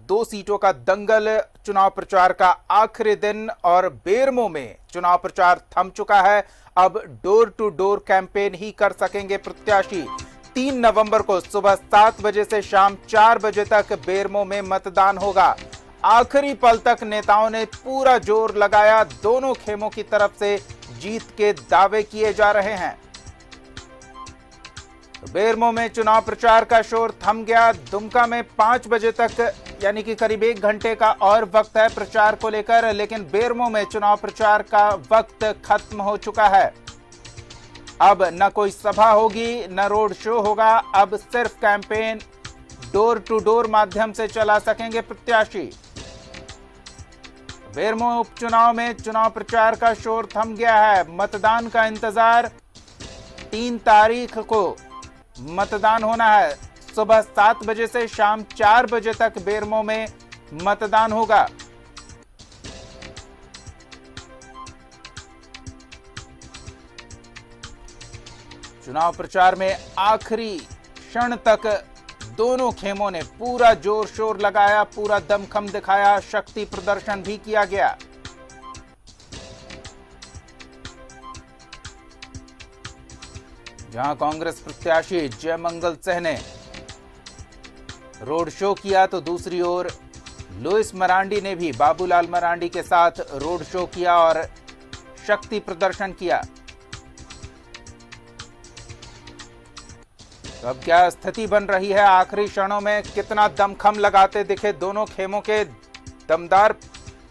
2 सीटों का दंगल, चुनाव प्रचार का आखिरी दिन और बेरमो में चुनाव प्रचार थम चुका है। अब डोर टू डोर कैंपेन ही कर सकेंगे प्रत्याशी। 3 नवंबर को सुबह 7 बजे से शाम 4 बजे तक बेरमो में मतदान होगा। आखिरी पल तक नेताओं ने पूरा जोर लगाया। दोनों खेमों की तरफ से जीत के दावे किए जा रहे हैं। बेरमो में चुनाव प्रचार का शोर थम गया। दुमका में 5 बजे तक यानी कि करीब 1 घंटे का और वक्त है प्रचार को लेकर, लेकिन बेरमो में चुनाव प्रचार का वक्त खत्म हो चुका है। अब न कोई सभा होगी, न रोड शो होगा। अब सिर्फ कैंपेन डोर टू डोर माध्यम से चला सकेंगे प्रत्याशी। बेरमो उपचुनाव में चुनाव प्रचार का शोर थम गया है। मतदान का इंतजार। 3 तारीख को मतदान होना है। सुबह 7 बजे से शाम 4 बजे तक बेरमो में मतदान होगा। चुनाव प्रचार में आखिरी क्षण तक दोनों खेमों ने पूरा जोर शोर लगाया, पूरा दमखम दिखाया, शक्ति प्रदर्शन भी किया गया। जहां कांग्रेस प्रत्याशी जयमंगल सिंह ने रोड शो किया, तो दूसरी ओर लुइस मरांडी ने भी बाबूलाल मरांडी के साथ रोड शो किया और शक्ति प्रदर्शन किया। तो अब क्या स्थिति बन रही है आखिरी क्षणों में? कितना दमखम लगाते दिखे दोनों खेमों के दमदार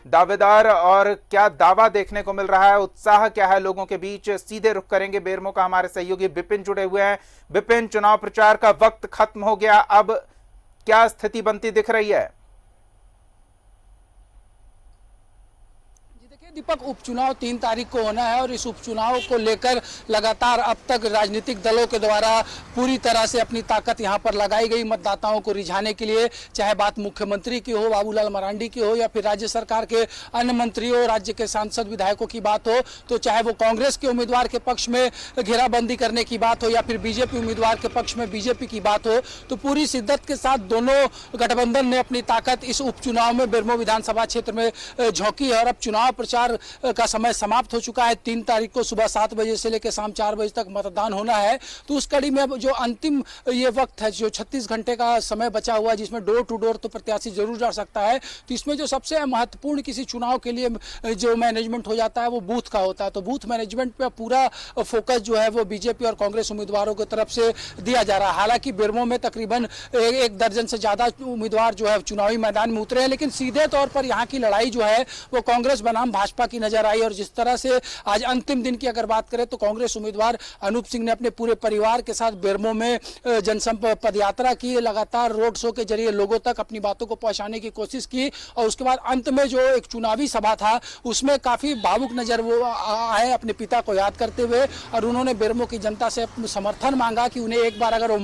दावेदार, और क्या दावा देखने को मिल रहा है? उत्साह क्या है लोगों के बीच? सीधे रुख करेंगे बेरमो का। हमारे सहयोगी विपिन जुड़े हुए हैं। विपिन, चुनाव प्रचार का वक्त खत्म हो गया, अब क्या स्थिति बनती दिख रही है? दीपक, उपचुनाव 3 तारीख को होना है और इस उपचुनाव को लेकर लगातार अब तक राजनीतिक दलों के द्वारा पूरी तरह से अपनी ताकत यहां पर लगाई गई मतदाताओं को रिझाने के लिए। चाहे बात मुख्यमंत्री की हो, बाबूलाल मरांडी की हो, या फिर राज्य सरकार के अन्य मंत्रियों, राज्य के सांसद विधायकों की बात हो, तो चाहे वो कांग्रेस के उम्मीदवार के पक्ष में घेराबंदी करने की बात हो या फिर बीजेपी उम्मीदवार के पक्ष में बीजेपी की बात हो, तो पूरी शिद्दत के साथ दोनों गठबंधन ने अपनी ताकत इस उपचुनाव में बेरमो विधानसभा क्षेत्र में झोंकी है। और अब चुनाव प्रचार का समय समाप्त हो चुका है। 3 तारीख को सुबह 7 बजे से लेकर शाम 4 बजे तक मतदान होना है। तो उस कड़ी में अब जो अंतिम ये वक्त है, जो 36 घंटे का समय बचा हुआ है, जिसमें डोर टू डोर तो प्रत्याशी जरूर जा सकता है, तो इसमें जो सबसे महत्वपूर्ण किसी चुनाव के लिए जो मैनेजमेंट हो जाता है वो बूथ का होता है। तो बूथ मैनेजमेंट पे पूरा फोकस जो है वो बीजेपी और कांग्रेस उम्मीदवारों की तरफ से दिया जा रहा है। हालांकि बेरमो में तकरीबन 1 दर्जन से ज्यादा उम्मीदवार जो है चुनावी मैदान में उतरे हैं, लेकिन सीधे तौर पर यहाँ की लड़ाई जो है वो कांग्रेस बनाम भाजपा की नजर आई। और जिस तरह से आज अंतिम दिन की अगर बात करें तो कांग्रेस उम्मीदवार अनूप सिंह ने अपने पूरे परिवार के साथ बेरमो में जनसंपर्क पदयात्रा की, लगातार रोड शो के जरिए लोगों तक अपनी बातों को पहुंचाने की कोशिश की, और उसके बाद अंत में जो एक चुनावी सभा था उसमें काफी भावुक नजर वो आए अपने पिता को याद करते हुए। और उन्होंने बेरमो की जनता से समर्थन मांगा कि उन्हें एक बार अगर वो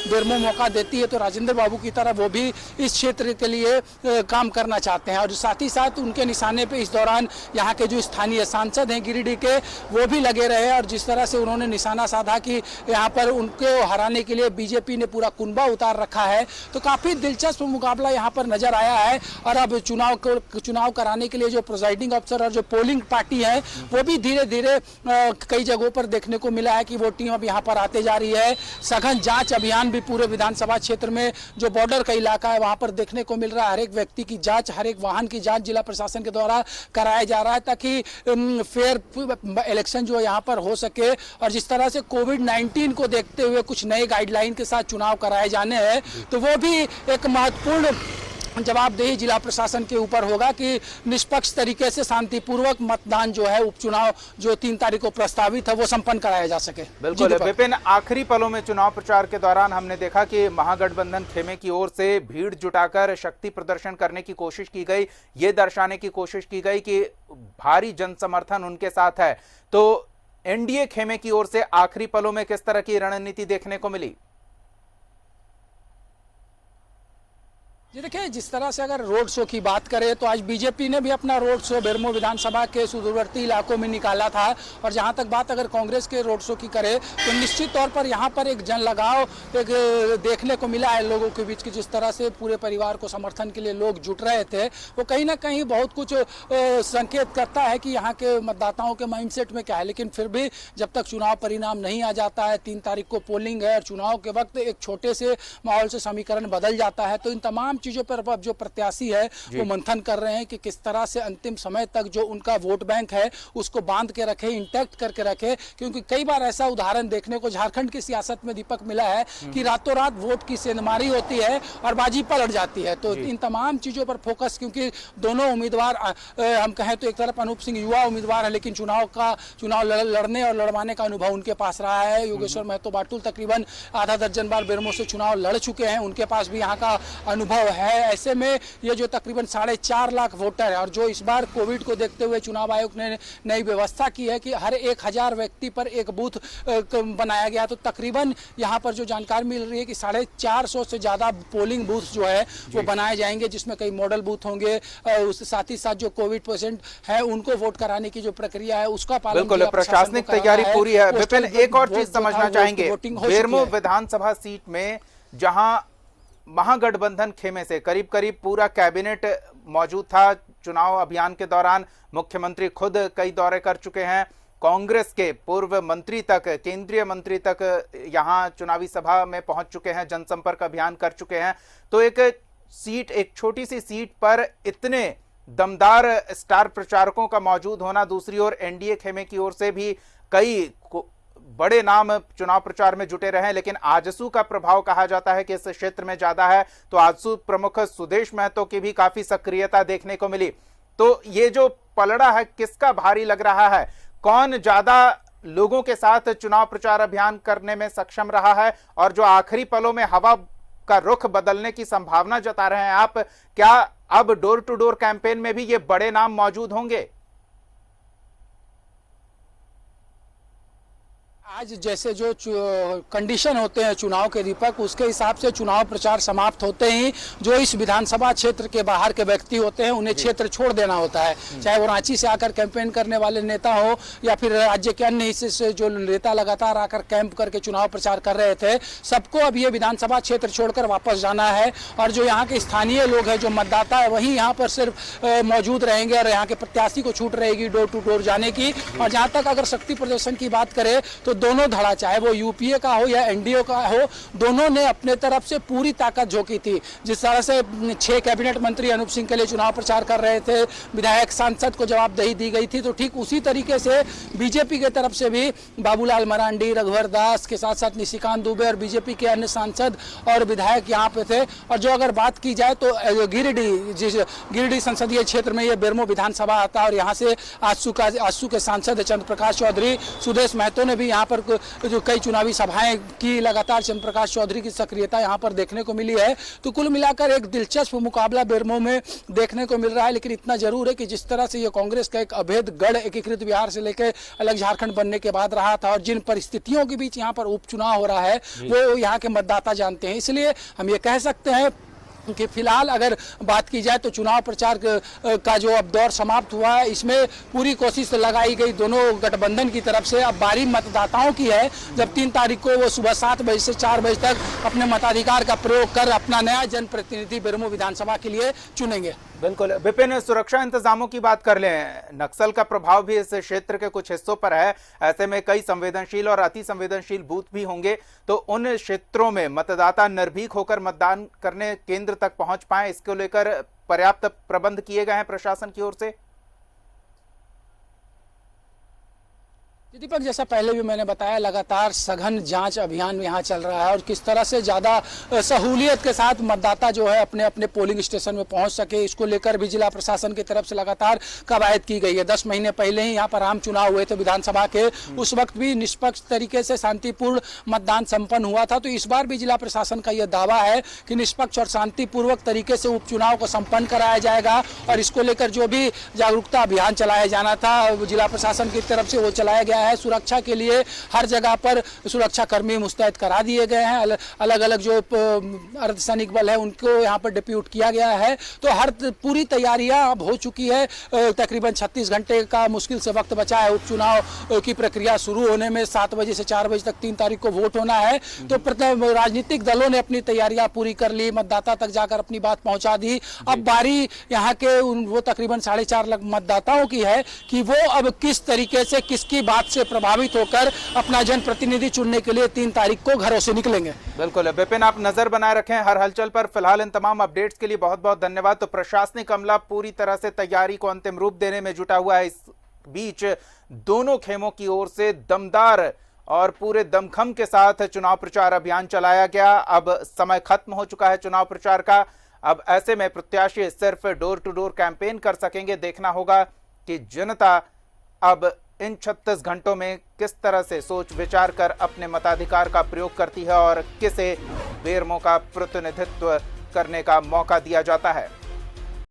बेरमो मौका देती है तो राजेंद्र बाबू की तरह वो भी इस क्षेत्र के लिए काम करना चाहते हैं। और साथ ही साथ उनके निशाने पे इस दौरान यहाँ के जो स्थानीय सांसद हैं गिरिडीह के, वो भी लगे रहे। और जिस तरह से उन्होंने निशाना साधा कि यहाँ पर उनको हराने के लिए बीजेपी ने पूरा कुनबा उतार रखा है, तो काफी दिलचस्प मुकाबला यहाँ पर नजर आया है। और अब चुनाव कराने के लिए जो प्रिजाइडिंग अफसर और जो पोलिंग पार्टी है वो भी धीरे धीरे कई जगहों पर देखने को मिला है कि वो टीम अब यहाँ पर आते जा रही है। सघन जांच अभियान भी पूरे विधानसभा क्षेत्र में जो बॉर्डर का इलाका है वहां पर देखने को मिल रहा है। हर एक व्यक्ति की जांच, हर एक वाहन की जांच जिला प्रशासन के द्वारा कराया जा रहा है ताकि फेयर इलेक्शन जो यहाँ पर हो सके। और जिस तरह से कोविड-19 को देखते हुए कुछ नए गाइडलाइन के साथ चुनाव कराए जाने हैं, तो वो भी एक महत्वपूर्ण जवाबदेही जिला प्रशासन के ऊपर होगा कि निष्पक्ष तरीके से शांतिपूर्वक मतदान जो है उपचुनाव जो 3 तारीख को प्रस्तावित है वो संपन्न कराया जा सके। बिल्कुल विपिन, आखिरी पलों में चुनाव प्रचार के दौरान हमने देखा कि महागठबंधन खेमे की ओर से भीड़ जुटाकर शक्ति प्रदर्शन करने की कोशिश की गई, ये दर्शाने की कोशिश की गई कि भारी जन समर्थन उनके साथ है। तो एनडीए खेमे की ओर से आखिरी पलों में किस तरह की रणनीति देखने को मिली? जी देखिए, जिस तरह से अगर रोड शो की बात करें तो आज बीजेपी ने भी अपना रोड शो बेरमो विधानसभा के सुदूरवर्ती इलाकों में निकाला था। और जहां तक बात अगर कांग्रेस के रोड शो की करें तो निश्चित तौर पर यहां पर एक जन लगाव एक देखने को मिला है लोगों के बीच की। जिस तरह से पूरे परिवार को समर्थन के लिए लोग जुट रहे थे, वो कहीं ना कहीं बहुत कुछ संकेत करता है कि यहाँ के मतदाताओं के माइंडसेट में क्या है। लेकिन फिर भी जब तक चुनाव परिणाम नहीं आ जाता है, 3 तारीख को पोलिंग है और चुनाव के वक्त एक छोटे से माहौल से समीकरण बदल जाता है, तो इन तमाम चीजों पर अब जो प्रत्याशी है वो मंथन कर रहे हैं कि किस तरह से अंतिम समय तक जो उनका वोट बैंक है उसको बांध के रखे, इंटैक्ट करके रखे। क्योंकि कई बार ऐसा उदाहरण देखने को झारखंड की सियासत में दीपक मिला है कि रातों रात वोट की सेंधमारी होती है और बाजी पलट जाती है। तो इन तमाम चीजों पर फोकस, क्योंकि दोनों उम्मीदवार हम कहें तो एक तरफ अनूप सिंह युवा उम्मीदवार है, लेकिन चुनाव लड़ने और लड़वाने का अनुभव उनके पास रहा है। योगेश्वर महतो बाटुल तकरीबन आधा दर्जन बार बेरमो से चुनाव लड़ चुके हैं, उनके पास भी यहाँ का अनुभव है। ऐसे में ये जो तकरीबन 4.5 लाख वोटर है और जो इस बार कोविड को देखते हुए चुनाव आयोग ने नई व्यवस्था की है कि हर 1000 व्यक्ति पर एक बूथ बनाया गया, तो तकरीबन यहाँ पर जो जानकारी मिल रही है कि 450 से ज्यादा पोलिंग बूथ जो है वो बनाए जाएंगे, जिसमें कई मॉडल बूथ होंगे। उसके साथ ही साथ जो कोविड पेशेंट है उनको वोट कराने की जो प्रक्रिया है उसका पालन बिल्कुल प्रशासनिक तैयारी पूरी है। विपिन, एक और चीज समझना चाहेंगे, बेरमो विधानसभा सीट में जहां महागठबंधन खेमे से करीब करीब पूरा कैबिनेट मौजूद था, चुनाव अभियान के दौरान मुख्यमंत्री खुद कई दौरे कर चुके हैं, कांग्रेस के पूर्व मंत्री तक, केंद्रीय मंत्री तक यहां चुनावी सभा में पहुंच चुके हैं, जनसंपर्क अभियान कर चुके हैं। तो एक छोटी सी सीट पर इतने दमदार स्टार प्रचारकों का मौजूद होना, दूसरी ओर एनडीए खेमे की ओर से भी कई बड़े नाम चुनाव प्रचार में जुटे रहे, लेकिन आजसू का प्रभाव कहा जाता है कि इस क्षेत्र में ज्यादा है, तो आजसू प्रमुख सुदेश महतो की भी काफी सक्रियता देखने को मिली। तो ये जो पलड़ा है किसका भारी लग रहा है? कौन ज्यादा लोगों के साथ चुनाव प्रचार अभियान करने में सक्षम रहा है? और जो आखिरी पलों में हवा का रुख बदलने की संभावना जता रहे हैं आप, क्या अब डोर टू डोर कैंपेन में भी ये बड़े नाम मौजूद होंगे? आज जैसे जो कंडीशन होते हैं चुनाव के दीपक, उसके हिसाब से चुनाव प्रचार समाप्त होते ही जो इस विधानसभा क्षेत्र के बाहर के व्यक्ति होते हैं उन्हें क्षेत्र छोड़ देना होता है। चाहे वो रांची से आकर कैंपेन करने वाले नेता हो या फिर राज्य के अन्य हिस्से से जो नेता लगातार आकर कैंप करके चुनाव प्रचार कर रहे थे, सबको अब ये विधानसभा क्षेत्र छोड़कर वापस जाना है। और जो यहाँ के स्थानीय लोग हैं, जो मतदाता है, वही यहाँ पर सिर्फ मौजूद रहेंगे और यहाँ के प्रत्याशी को छूट रहेगी डोर टू डोर जाने की। और जहाँ तक अगर शक्ति प्रदर्शन की बात करें तो दोनों धड़ा, चाहे वो यूपीए का हो या एनडीए का हो, दोनों ने अपने तरफ से पूरी ताकत झोंकी थी। जिस तरह से 6 कैबिनेट मंत्री अनूप सिंह के लिए चुनाव प्रचार कर रहे थे, विधायक सांसद को जवाबदेही दी गई थी, तो ठीक उसी तरीके से बीजेपी के तरफ से भी बाबूलाल मरांडी, रघुवर दास के साथ साथ निशिकांत दुबे और बीजेपी के अन्य सांसद और विधायक यहाँ पे थे। और जो अगर बात की जाए तो गिरिडीह संसदीय क्षेत्र में ये बेरमो विधानसभा आता है और यहाँ से आजसू के सांसद चंद्र प्रकाश चौधरी, सुदेश महतो ने भी यहाँ पर जो कई चुनावी सभाएं की, लगातार चंद्र प्रकाश चौधरी की सक्रियता यहाँ पर देखने को मिली है। तो कुल मिलाकर एक दिलचस्प मुकाबला बेरमो में देखने को मिल रहा है। लेकिन इतना जरूर है कि जिस तरह से ये कांग्रेस का एक अभेद गढ़ एकीकृत बिहार से लेकर अलग झारखंड बनने के बाद रहा था और जिन परिस्थितियों के बीच यहाँ पर उपचुनाव हो रहा है वो यहाँ के मतदाता जानते हैं। इसलिए हम ये कह सकते हैं कि फिलहाल अगर बात की जाए तो चुनाव प्रचार का जो अब दौर समाप्त हुआ है, इसमें पूरी कोशिश लगाई गई दोनों गठबंधन की तरफ से। अब बारी मतदाताओं की है, जब 3 तारीख को वो सुबह 7 बजे से 4 बजे तक अपने मताधिकार का प्रयोग कर अपना नया जनप्रतिनिधि बेरमो विधानसभा के लिए चुनेंगे। बिल्कुल विपिन, सुरक्षा इंतजामों की बात कर लें, नक्सल का प्रभाव भी इस क्षेत्र के कुछ हिस्सों पर है, ऐसे में कई संवेदनशील और अति संवेदनशील बूथ भी होंगे, तो उन क्षेत्रों में मतदाता निर्भीक होकर मतदान करने केंद्र तक पहुंच पाए, इसको लेकर पर्याप्त प्रबंध किए गए हैं प्रशासन की ओर से? दीपक, जैसा पहले भी मैंने बताया, लगातार सघन जांच अभियान यहाँ चल रहा है और किस तरह से ज़्यादा सहूलियत के साथ मतदाता जो है अपने अपने पोलिंग स्टेशन में पहुँच सके, इसको लेकर भी जिला प्रशासन की तरफ से लगातार कवायद की गई है। 10 महीने पहले ही यहाँ पर आम चुनाव हुए थे विधानसभा के, उस वक्त भी निष्पक्ष तरीके से शांतिपूर्ण मतदान संपन्न हुआ था। तो इस बार भी जिला प्रशासन का यह दावा है कि निष्पक्ष और शांतिपूर्वक तरीके से उपचुनाव को संपन्न कराया जाएगा। और इसको लेकर जो भी जागरूकता अभियान चलाया जाना था जिला प्रशासन की तरफ से, वो चलाया गया है। सुरक्षा के लिए हर जगह पर सुरक्षा कर्मी मुस्तैद करा दिए गए हैं। अलग अलग जो अर्धसैनिक बल है उनको यहाँ पर डिप्यूट किया गया है। तो हर पूरी तैयारियां अब हो चुकी है। तकरीबन 36 घंटे का मुश्किल से वक्त बचा है उपचुनाव की प्रक्रिया शुरू होने में। 7 बजे से 4 बजे तक 3 तारीख को वोट होना है। तो राजनीतिक दलों ने अपनी तैयारियां पूरी कर ली, मतदाता तक जाकर अपनी बात पहुंचा दी। अब बारी यहाँ के वो तकरीबन 4.5 लाख मतदाताओं की है कि वो अब किस तरीके से किसकी बात से प्रभावित होकर अपना जनप्रतिनिधि चुनने के लिए 3 तारीख को घरों से निकलेंगे। बिल्कुल विपिन, आप नजर बनाए रखें हर हलचल पर। फिलहाल इन तमाम अपडेट्स के लिए बहुत बहुत धन्यवाद। तो प्रशासनिक अमला पूरी तरह से तैयारी को अंतिम रूप देने में जुटा हुआ है। इस बीच दोनों खेमों की ओर से दमदार और पूरे दमखम के साथ चुनाव प्रचार अभियान चलाया गया। अब समय खत्म हो चुका है चुनाव प्रचार का। अब ऐसे में प्रत्याशी सिर्फ डोर टू डोर कैंपेन कर सकेंगे। देखना होगा कि जनता अब इन 36 घंटों में किस तरह से सोच विचार कर अपने मताधिकार का प्रयोग करती है और किसे बेरमो का प्रतिनिधित्व करने का मौका दिया जाता है।